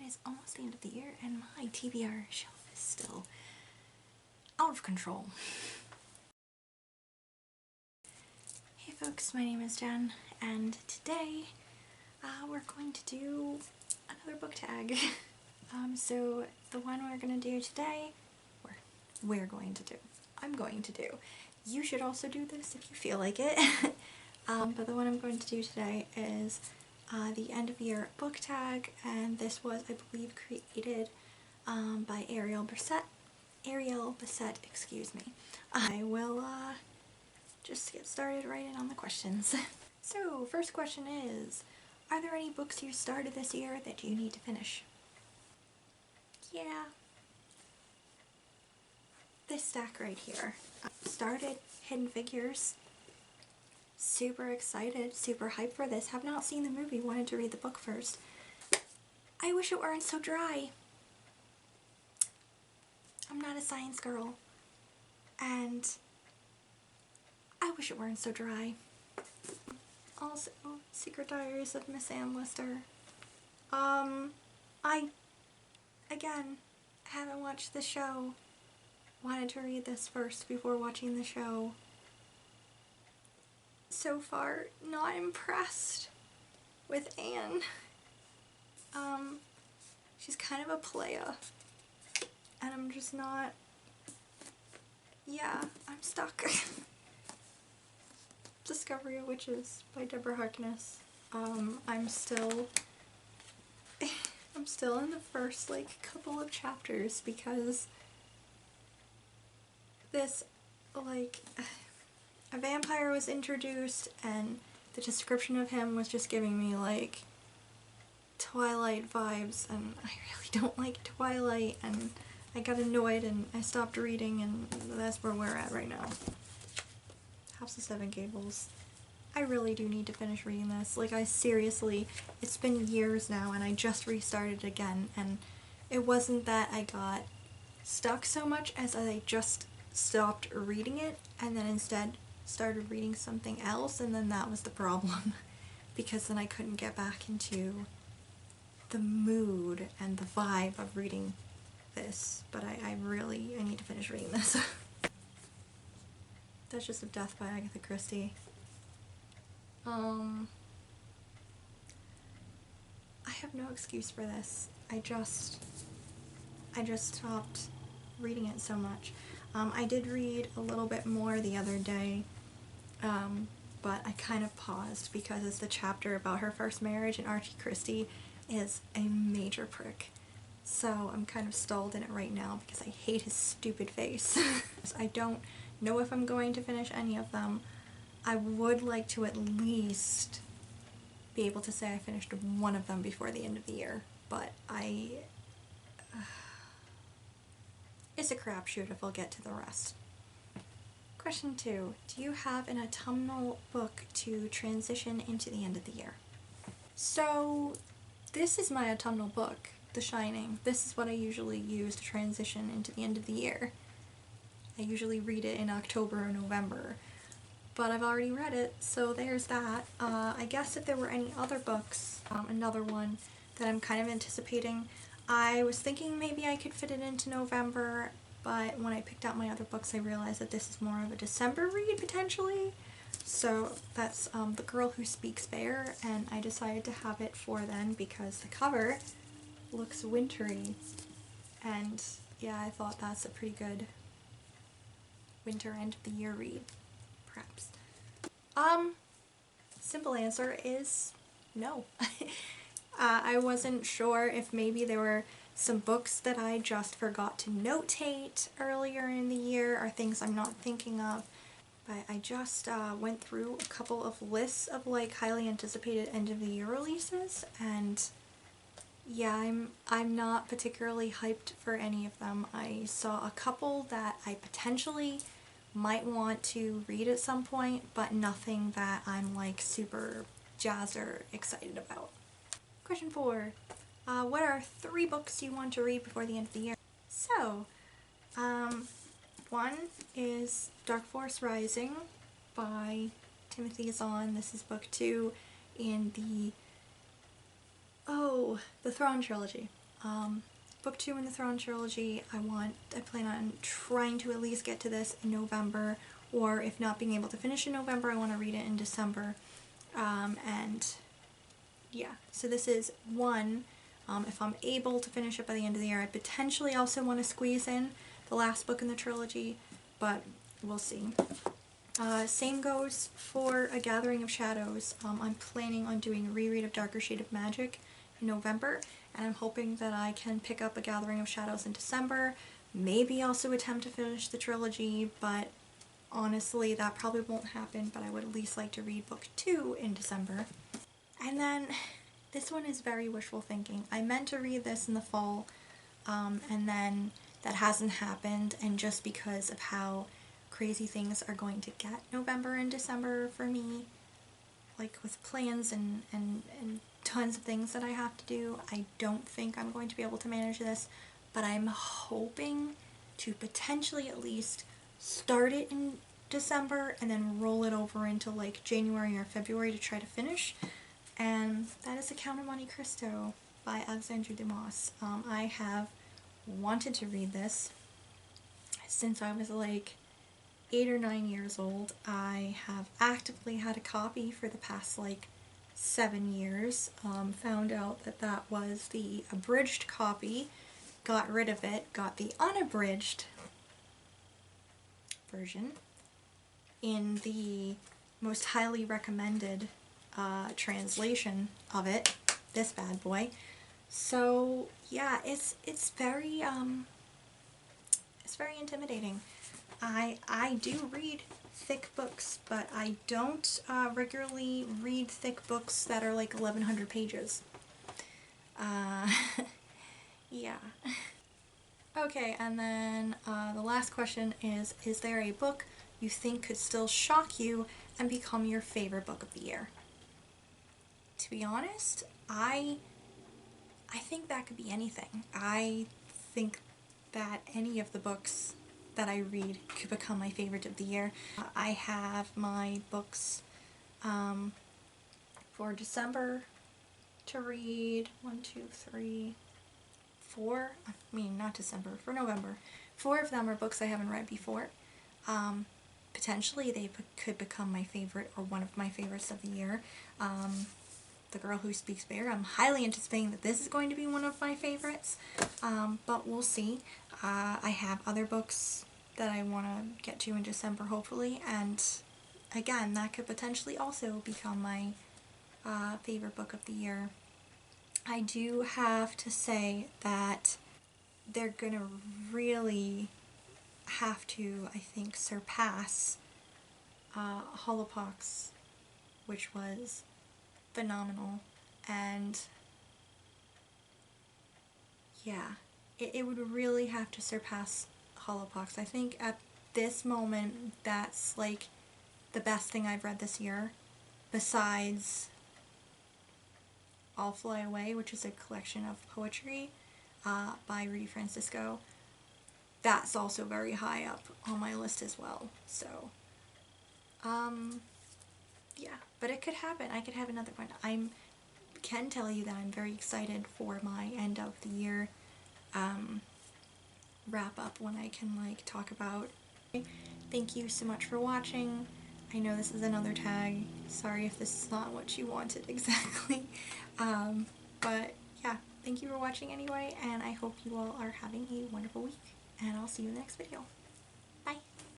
is almost the end of the year and my TBR shelf is still out of control. Hey folks, my name is Jen, and today we're going to do another book tag. So the one we're going to do today, I'm going to do. You should also do this if you feel like it. But the one I'm going to do today is the end of year book tag, and this was, I believe, created by Ariel Bissett, excuse me. I will just get started right in on the questions. So, first question is, are there any books you started this year that you need to finish? Yeah. This stack right here. I started Hidden Figures. Super excited, super hyped for this. Have not seen the movie, wanted to read the book first. I wish it weren't so dry. I'm not a science girl. And I wish it weren't so dry. Also, Secret Diaries of Miss Anne Lister. I, again, haven't watched the show. Wanted to read this first before watching the show. So far, not impressed with Anne. She's kind of a playa. And I'm just not... Yeah, I'm stuck. Discovery of Witches by Deborah Harkness. I'm still in the first, couple of chapters because this, a vampire was introduced and the description of him was just giving me, Twilight vibes, and I really don't like Twilight, and I got annoyed and I stopped reading, and that's where we're at right now. House of Seven Gables. I really do need to finish reading this. I seriously, it's been years now and I just restarted again, and it wasn't that I got stuck so much as I just stopped reading it and then instead started reading something else, and then that was the problem because then I couldn't get back into the mood and the vibe of reading this, but I need to finish reading this. Duchess of Death by Agatha Christie. I have no excuse for this. I just stopped reading it so much. I did read a little bit more the other day, but I kind of paused because it's the chapter about her first marriage, and Archie Christie is a major prick. So I'm kind of stalled in it right now because I hate his stupid face. I don't know if I'm going to finish any of them. I would like to at least be able to say I finished one of them before the end of the year, but it's a crapshoot if I'll get to the rest. Question 2. Do you have an autumnal book to transition into the end of the year? So, this is my autumnal book, The Shining. This is what I usually use to transition into the end of the year. I usually read it in October or November, but I've already read it, so there's that. I guess if there were any other books, another one that I'm kind of anticipating, I was thinking maybe I could fit it into November, but when I picked out my other books I realized that this is more of a December read, potentially. So that's The Girl Who Speaks Bear, and I decided to have it for then because the cover looks wintry, and yeah, I thought that's a pretty good winter end of the year read, perhaps. Simple answer is no. I wasn't sure if maybe there were some books that I just forgot to notate earlier in the year or things I'm not thinking of. But I just went through a couple of lists of highly anticipated end of the year releases, and yeah, I'm not particularly hyped for any of them. I saw a couple that I potentially might want to read at some point, but nothing that I'm super jazzed or excited about. Question 4. What are 3 books you want to read before the end of the year? So, one is Dark Force Rising by Timothy Zahn. This is book 2 in the Thrawn trilogy. Book 2 in the Throne trilogy, I plan on trying to at least get to this in November, or if not being able to finish in November, I want to read it in December. And yeah, so this is one. If I'm able to finish it by the end of the year, I potentially also want to squeeze in the last book in the trilogy, but we'll see. Same goes for A Gathering of Shadows. I'm planning on doing a reread of Darker Shade of Magic in November, and I'm hoping that I can pick up A Gathering of Shadows in December, maybe also attempt to finish the trilogy, but honestly that probably won't happen, but I would at least like to read book 2 in December. And then this one is very wishful thinking. I meant to read this in the fall, and then that hasn't happened, and just because of how crazy things are going to get November and December for me, like with plans and tons of things that I have to do, I don't think I'm going to be able to manage this, but I'm hoping to potentially at least start it in December and then roll it over into like January or February to try to finish. And that is The Count of Monte Cristo by Alexandre Dumas. I have wanted to read this since I was like 8 or 9 years old. I have actively had a copy for the past like 7 years. Found out that that was the abridged copy, got rid of it, got the unabridged version in the most highly recommended translation of it, this bad boy. So yeah, it's very intimidating. I do read thick books, but I don't regularly read thick books that are like 1100 pages. Yeah. Okay, and then the last question is there a book you think could still shock you and become your favorite book of the year? To be honest, I think that could be anything. I think that any of the books that I read could become my favorite of the year. I have my books for December to read. 1, 2, 3, 4. I mean, not December, for November. 4 of them are books I haven't read before. Potentially they could become my favorite or one of my favorites of the year. The Girl Who Speaks Bear. I'm highly anticipating that this is going to be one of my favorites, but we'll see. I have other books that I want to get to in December, hopefully, and again, that could potentially also become my favorite book of the year. I do have to say that they're gonna really have to, I think, surpass Holopox, which was phenomenal, and yeah, it would really have to surpass Holopox. I think at this moment that's like the best thing I've read this year, besides I'll Fly Away, which is a collection of poetry by Rudy Francisco. That's also very high up on my list as well. So, yeah, but it could happen. I could have another one. I can tell you that I'm very excited for my end of the year wrap up when I can like talk about. Thank you so much for watching. I know this is another tag. Sorry if this is not what you wanted exactly. But yeah, thank you for watching anyway, and I hope you all are having a wonderful week, and I'll see you in the next video. Bye!